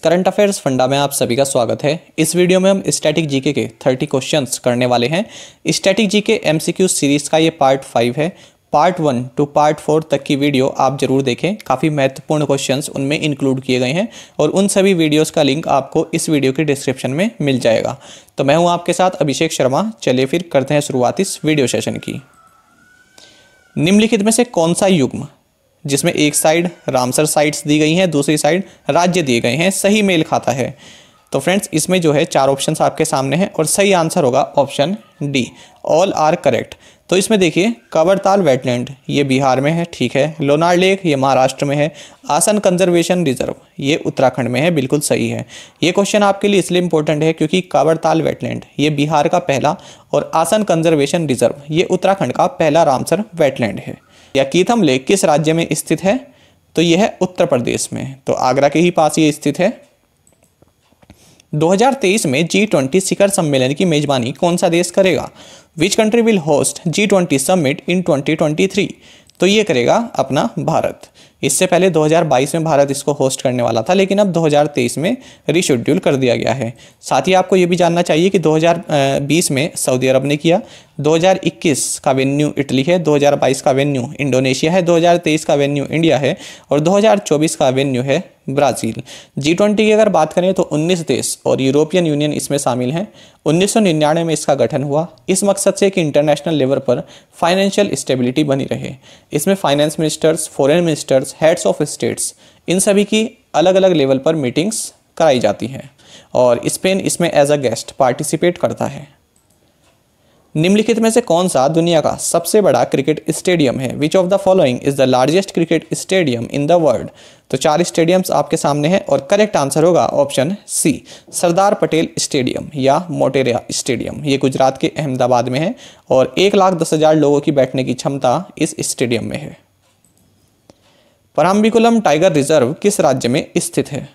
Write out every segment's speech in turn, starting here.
Current affairs funda में आप सभी का स्वागत है। इस वीडियो में हम स्टैटिक जीके के 30 क्वेश्चंस करने वाले हैं। स्टैटिक जीके एमसीक्यू सीरीज का ये पार्ट 5 है। पार्ट 1 टू पार्ट 4 तक की वीडियो आप जरूर देखें, काफ़ी महत्वपूर्ण क्वेश्चंस उनमें इंक्लूड किए गए हैं और उन सभी वीडियोस का लिंक आपको इस वीडियो के डिस्क्रिप्शन में मिल जाएगा। तो मैं हूँ आपके साथ अभिषेक शर्मा। चलिए फिर करते हैं शुरुआत इस वीडियो सेशन की। निम्नलिखित में से कौन सा युग्म जिसमें एक साइड रामसर साइट्स दी गई हैं, दूसरी साइड राज्य दिए गए हैं, सही मेल खाता है? तो फ्रेंड्स इसमें जो है 4 ऑप्शंस आपके सामने हैं और सही आंसर होगा option D, all are correct. तो इसमें देखिए कवरताल वेटलैंड ये बिहार में है, ठीक है। लोनार लेक ये महाराष्ट्र में है। आसन कंजर्वेशन रिजर्व ये उत्तराखंड में है, बिल्कुल सही है। ये क्वेश्चन आपके लिए इसलिए इंपॉर्टेंट है क्योंकि कवरताल वेटलैंड ये बिहार का पहला और आसन कंजर्वेशन रिजर्व ये उत्तराखंड का पहला रामसर वेटलैंड है। या कीथम लेक किस राज्य में स्थित है? तो यह है उत्तर प्रदेश में, तो आगरा के ही पास ये स्थित है। 2023 में G20 शिखर सम्मेलन की मेजबानी कौन सा देश करेगा? Which country will host G20 summit in 2023? तो ये करेगा अपना भारत। इससे पहले 2022 में भारत इसको होस्ट करने वाला था, लेकिन अब 2023 में रीशेड्यूल कर दिया गया है। साथ ही आपको ये भी जानना चाहिए कि 2020 में सऊदी अरब ने किया, 2021 का वेन्यू इटली है, 2022 का वेन्यू इंडोनेशिया है, 2023 का वेन्यू इंडिया है और 2024 का वेन्यू है ब्राज़ील। G20 की अगर बात करें तो 19 देश और यूरोपियन यूनियन इसमें शामिल हैं। 1999 में इसका गठन हुआ इस मकसद से कि इंटरनेशनल लेवल पर फाइनेंशियल स्टेबिलिटी बनी रहे। इसमें finance ministers, foreign ministers, heads of states in सभी की अलग अलग लेवल पर मीटिंग्स कराई जाती हैं और स्पेन इसमें एज अ गेस्ट पार्टिसिपेट करता है। निम्नलिखित में से कौन सा दुनिया का सबसे बड़ा क्रिकेट स्टेडियम है? Which of the following is the largest cricket stadium in the world? तो 4 स्टेडियम्स आपके सामने हैं और करेक्ट आंसर होगा ऑप्शन सी, सरदार पटेल स्टेडियम या मोटेरा स्टेडियम। ये गुजरात के अहमदाबाद में है और 1,10,000 लोगों की बैठने की क्षमता इस स्टेडियम में है। परम्बिकुलम टाइगर रिजर्व किस राज्य में स्थित है?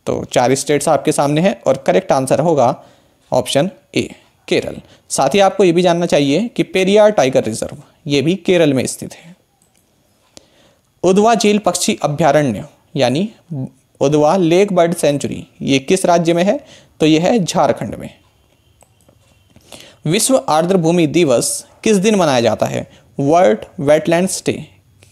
तो 4 स्टेट्स आपके सामने हैं और करेक्ट आंसर होगा ऑप्शन ए, केरल। साथ ही आपको ये भी जानना चाहिए कि पेरियार टाइगर रिजर्व ये भी केरल में स्थित है। उदवा झील पक्षी अभ्यारण्य यानी उदवा लेक बर्ड सेंचुरी ये किस राज्य में है? तो यह है झारखंड में। विश्व आर्द्रभूमि दिवस किस दिन मनाया जाता है? वर्ल्ड वेटलैंड्स डे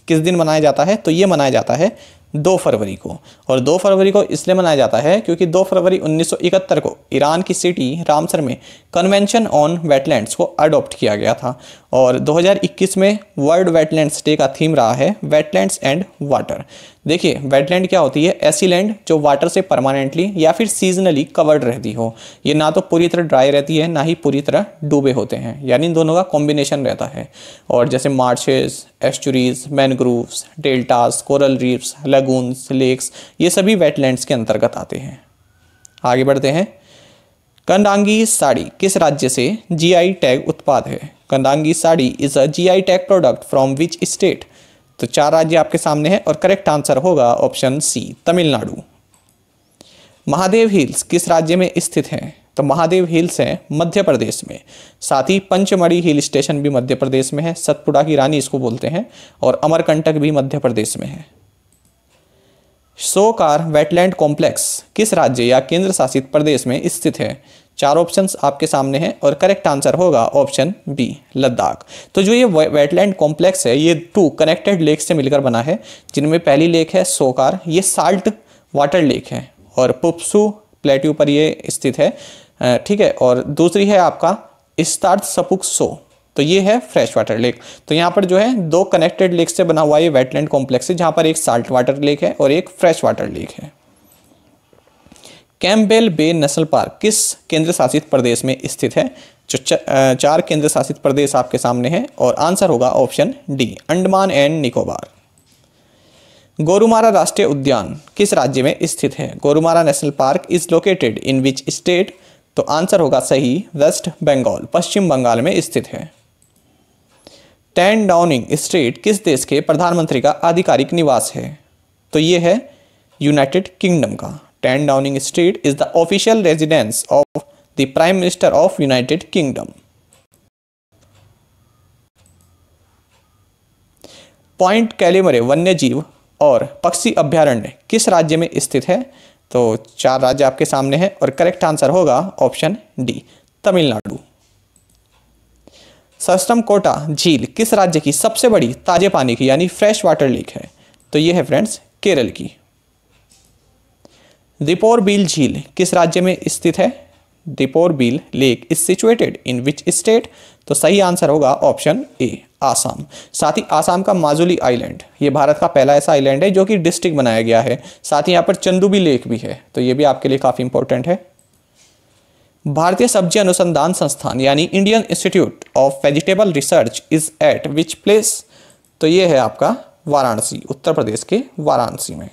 किस दिन मनाया जाता है? तो ये मनाया जाता है 2 फरवरी को। और 2 फरवरी को इसलिए मनाया जाता है क्योंकि 2 फरवरी 1971 को ईरान की सिटी रामसर में कन्वेंशन ऑन वेटलैंड्स को अडॉप्ट किया गया था और 2021 में वर्ल्ड वेटलैंड्स डे का थीम रहा है वेटलैंड्स एंड वाटर। देखिए वेटलैंड क्या होती है? ऐसी लैंड जो वाटर से परमानेंटली या फिर सीजनली कवर्ड रहती हो। ये ना तो पूरी तरह ड्राई रहती है ना ही पूरी तरह डूबे होते हैं, यानी इन दोनों का कॉम्बिनेशन रहता है। और जैसे marshes, estuaries, mangroves, deltas, coral reefs, lagoons, lakes ये सभी वेटलैंड्स के अंतर्गत आते हैं। आगे बढ़ते हैं। कंदांगी साड़ी किस राज्य से GI टैग उत्पाद है? Kandangi sari is a GI tag product from which state? तो 4 राज्य आपके सामने हैं और करेक्ट आंसर होगा option C, Tamil Nadu. Mahadev hills किस राज्य में स्थित हैं? तो महादेव हिल्स हैं मध्य प्रदेश में। साथ ही पंचमढ़ी हिल स्टेशन भी मध्य प्रदेश में है, सतपुड़ा की रानी इसको बोलते हैं, और अमरकंटक भी मध्य प्रदेश में है। सोकार वेटलैंड कॉम्प्लेक्स किस राज्य या केंद्र शासित प्रदेश में स्थित है? 4 ऑप्शंस आपके सामने हैं और करेक्ट आंसर होगा ऑप्शन बी, लद्दाख। तो जो ये वेटलैंड कॉम्प्लेक्स है ये 2 कनेक्टेड लेक से मिलकर बना है, जिनमें पहली लेक है सोकार, ये साल्ट वाटर लेक है और पुप्सू प्लेट्यू पर ये स्थित है, ठीक है। और दूसरी है आपका स्टार्ट सपुक सो, तो ये है फ्रेश वाटर लेक। तो यहाँ पर जो है 2 कनेक्टेड लेक से बना हुआ ये वेटलैंड कॉम्प्लेक्स है, जहाँ पर एक साल्ट वाटर लेक है और एक फ्रेश वाटर लेक है। कैंपबेल बे नेशनल पार्क किस केंद्र शासित प्रदेश में स्थित है? जो 4 केंद्र शासित प्रदेश आपके सामने हैं और आंसर होगा option D, Andaman and Nicobar. Gorumara राष्ट्रीय उद्यान किस राज्य में स्थित है? Gorumara national park is located in which state? तो आंसर होगा सही, वेस्ट बंगाल, पश्चिम बंगाल में स्थित है। 10 डाउनिंग स्ट्रीट किस देश के प्रधानमंत्री का आधिकारिक निवास है? तो ये है यूनाइटेड किंगडम का। 10 Downing Street is the official residence of the prime minister of United Kingdom. Point Calimere वन्यजीव और पक्षी अभ्यारण्य किस राज्य में स्थित है? तो 4 राज्य आपके सामने हैं और करेक्ट आंसर होगा ऑप्शन डी, तमिलनाडु। सरस्वती झील किस राज्य की सबसे बड़ी ताजे पानी की यानी फ्रेश वाटर लेक है? तो ये है फ्रेंड्स केरल की। दीपोरबिल झील किस राज्य में स्थित है? Deepor Bil lake is situated in which state? तो सही आंसर होगा ऑप्शन ए, आसाम। साथ ही आसाम का माजुली आइलैंड, ये भारत का पहला ऐसा आइलैंड है जो कि डिस्ट्रिक्ट बनाया गया है। साथ ही यहाँ पर चंदुबी लेक भी है, तो ये भी आपके लिए काफ़ी इंपॉर्टेंट है। भारतीय सब्जी अनुसंधान संस्थान यानी Indian institute of vegetable research is eight which place? तो ये है आपका वाराणसी, उत्तर प्रदेश के वाराणसी में।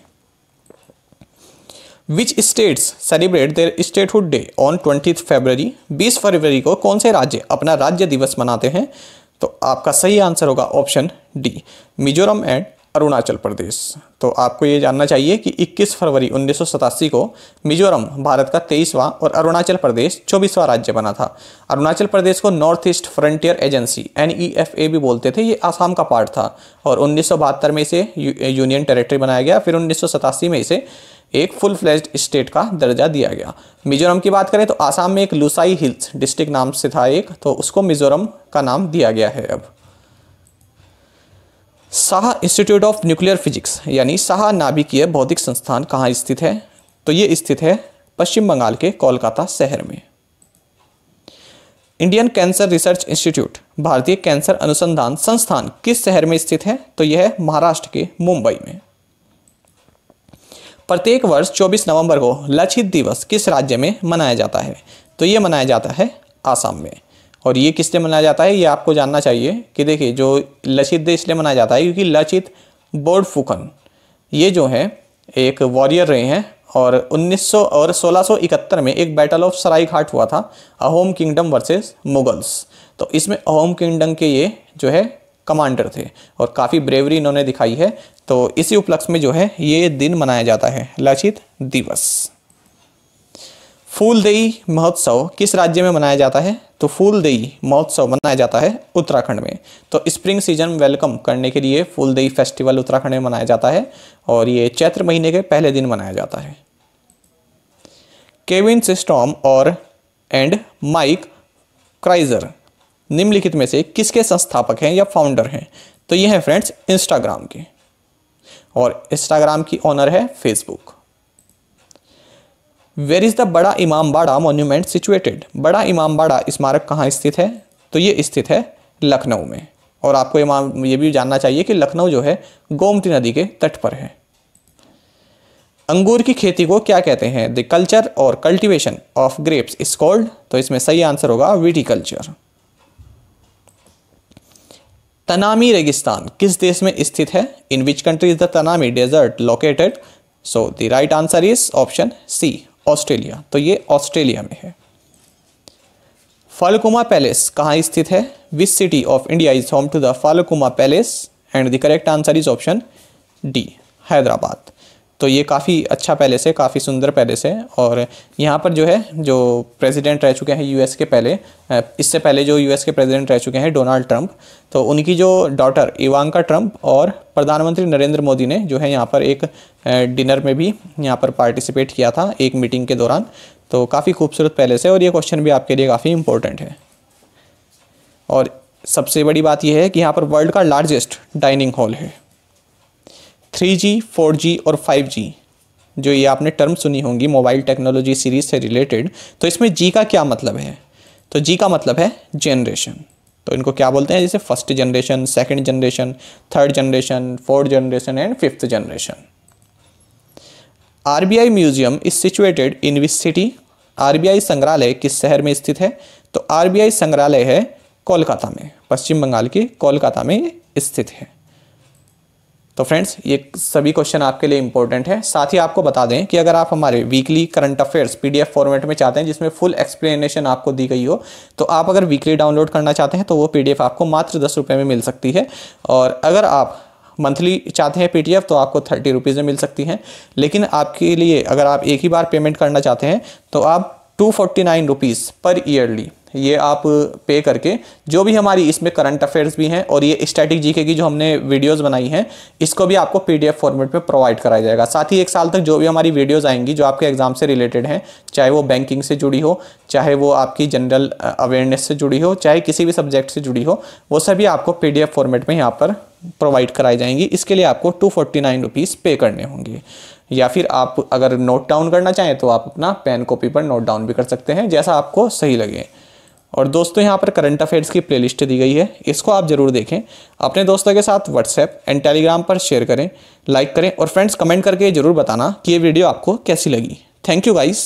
Which states celebrate their statehood day on 20 फरवरी? 20 फरवरी को कौन से राज्य अपना राज्य दिवस मनाते हैं? तो आपका सही आंसर होगा option D, Mizoram and Arunachal Pradesh. तो आपको ये जानना चाहिए कि 21 फरवरी 1987 को मिजोरम भारत का 23वां और अरुणाचल प्रदेश 24वां राज्य बना था। अरुणाचल प्रदेश को north east frontier agency NEFA भी बोलते थे, ये आसाम का पार्ट था और 1972 में इसे यूनियन टेरिटरी बनाया गया। फिर 1987 में इसे एक फुल फ्लेज्ड स्टेट का दर्जा दिया गया। मिजोरम की बात करें तो आसाम में एक लुसाई हिल्स डिस्ट्रिक्ट नाम से था एक, तो उसको मिजोरम का नाम दिया गया है अब। Shah institute of nuclear physics यानी शाह नाभिकीय भौतिक संस्थान कहाँ स्थित है? तो ये स्थित है पश्चिम बंगाल के कोलकाता शहर में। इंडियन कैंसर रिसर्च इंस्टीट्यूट भारतीय कैंसर अनुसंधान संस्थान किस शहर में स्थित है? तो यह है महाराष्ट्र के मुंबई में। प्रत्येक वर्ष 24 नवंबर को लचित दिवस किस राज्य में मनाया जाता है? तो ये मनाया जाता है आसाम में। और ये किस लिए मनाया जाता है ये आपको जानना चाहिए कि देखिए, जो लचित डे इसलिए मनाया जाता है क्योंकि लचित बोर्डफुकन ये जो है एक वॉरियर रहे हैं और 1900 और 1671 में एक बैटल ऑफ सरायघाट हुआ था, अहोम किंगडम वर्सेस मुगल्स। तो इसमें अहोम किंगडम के ये जो है कमांडर थे और काफ़ी ब्रेवरी इन्होंने दिखाई है। तो इसी उपलक्ष्य में जो है ये दिन मनाया जाता है लचित दिवस। फूलदेई महोत्सव किस राज्य में मनाया जाता है? तो फूलदेई महोत्सव मनाया जाता है उत्तराखंड में। तो स्प्रिंग सीजन वेलकम करने के लिए फूलदेई फेस्टिवल उत्तराखंड में मनाया जाता है और ये चैत्र महीने के पहले दिन मनाया जाता है। केविन सिस्टॉम और एंड माइक क्राइजर निम्नलिखित में से किसके संस्थापक हैं या फाउंडर हैं? तो ये हैं फ्रेंड्स इंस्टाग्राम के, और इंस्टाग्राम की ओनर है फेसबुक। वेयर इज द बड़ा इमामबाड़ा मॉन्यूमेंट सिचुएटेड? बड़ा इमामबाड़ा स्मारक कहाँ स्थित है? तो ये स्थित है लखनऊ में। और आपको ये भी जानना चाहिए कि लखनऊ जो है गोमती नदी के तट पर है। अंगूर की खेती को क्या कहते हैं? द कल्चर और cultivation of grapes is called? तो इसमें सही आंसर होगा विटिकल्चर। तनामी रेगिस्तान किस देश में स्थित है? In which country is the Tanami desert located? So the right answer is option C, Australia. तो ये ऑस्ट्रेलिया में है। फालकुमा पैलेस कहाँ स्थित है? Which city of India is home to the Falaknuma palace? And the correct answer is option D, Hyderabad. तो ये काफ़ी अच्छा पैलेस है, काफ़ी सुंदर पैलेस है। और यहाँ पर जो है जो प्रेसिडेंट रह चुके हैं यूएस के पहले, इससे पहले जो यूएस के प्रेसिडेंट रह चुके हैं डोनाल्ड ट्रंप, तो उनकी जो डॉटर इवांका ट्रंप और प्रधानमंत्री नरेंद्र मोदी ने जो है यहाँ पर एक डिनर में भी यहाँ पर पार्टिसिपेट किया था एक मीटिंग के दौरान। तो काफ़ी खूबसूरत पैलेस है और ये क्वेश्चन भी आपके लिए काफ़ी इंपॉर्टेंट है। और सबसे बड़ी बात यह है कि यहाँ पर वर्ल्ड का लार्जेस्ट डाइनिंग हॉल है। 3G, 4G और 5G जो ये आपने टर्म सुनी होंगी मोबाइल टेक्नोलॉजी सीरीज से रिलेटेड, तो इसमें G का क्या मतलब है? तो G का मतलब है जनरेशन। तो इनको क्या बोलते हैं? जैसे first generation, second generation, third generation, fourth generation and fifth generation. RBI museum is situated in which city? RBI संग्रहालय किस शहर में स्थित है? तो RBI संग्रहालय है कोलकाता में, पश्चिम बंगाल के कोलकाता में स्थित है। तो फ्रेंड्स ये सभी क्वेश्चन आपके लिए इंपॉर्टेंट है। साथ ही आपको बता दें कि अगर आप हमारे weekly current affairs PDF format में चाहते हैं जिसमें फुल एक्सप्लेनेशन आपको दी गई हो, तो आप अगर वीकली डाउनलोड करना चाहते हैं तो वो PDF आपको मात्र 10 रुपये में मिल सकती है। और अगर आप मंथली चाहते हैं PDF तो आपको 30 रुपीज़ में मिल सकती हैं। लेकिन आपके लिए अगर आप एक ही बार पेमेंट करना चाहते हैं तो आप 249 रुपीज़ पर ईयरली ये आप पे करके जो भी हमारी इसमें करंट अफेयर्स भी हैं और ये स्टैटिक जीके की जो हमने वीडियोस बनाई हैं इसको भी आपको पीडीएफ फॉर्मेट में प्रोवाइड कराया जाएगा। साथ ही 1 साल तक जो भी हमारी वीडियोस आएंगी जो आपके एग्जाम से रिलेटेड हैं, चाहे वो बैंकिंग से जुड़ी हो, चाहे वो आपकी जनरल अवेयरनेस से जुड़ी हो, चाहे किसी भी सब्जेक्ट से जुड़ी हो, वो सभी आपको पीडीएफ फॉर्मेट में यहाँ पर प्रोवाइड कराई जाएंगी। इसके लिए आपको 249 रुपीज़ पे करने होंगे, या फिर आप अगर नोट डाउन करना चाहें तो आप अपना पेन कॉपी पर नोट डाउन भी कर सकते हैं, जैसा आपको सही लगे। और दोस्तों यहाँ पर करंट अफेयर्स की प्लेलिस्ट दी गई है, इसको आप ज़रूर देखें, अपने दोस्तों के साथ व्हाट्सएप एंड टेलीग्राम पर शेयर करें, लाइक करें और फ्रेंड्स कमेंट करके ज़रूर बताना कि ये वीडियो आपको कैसी लगी। Thank you guys.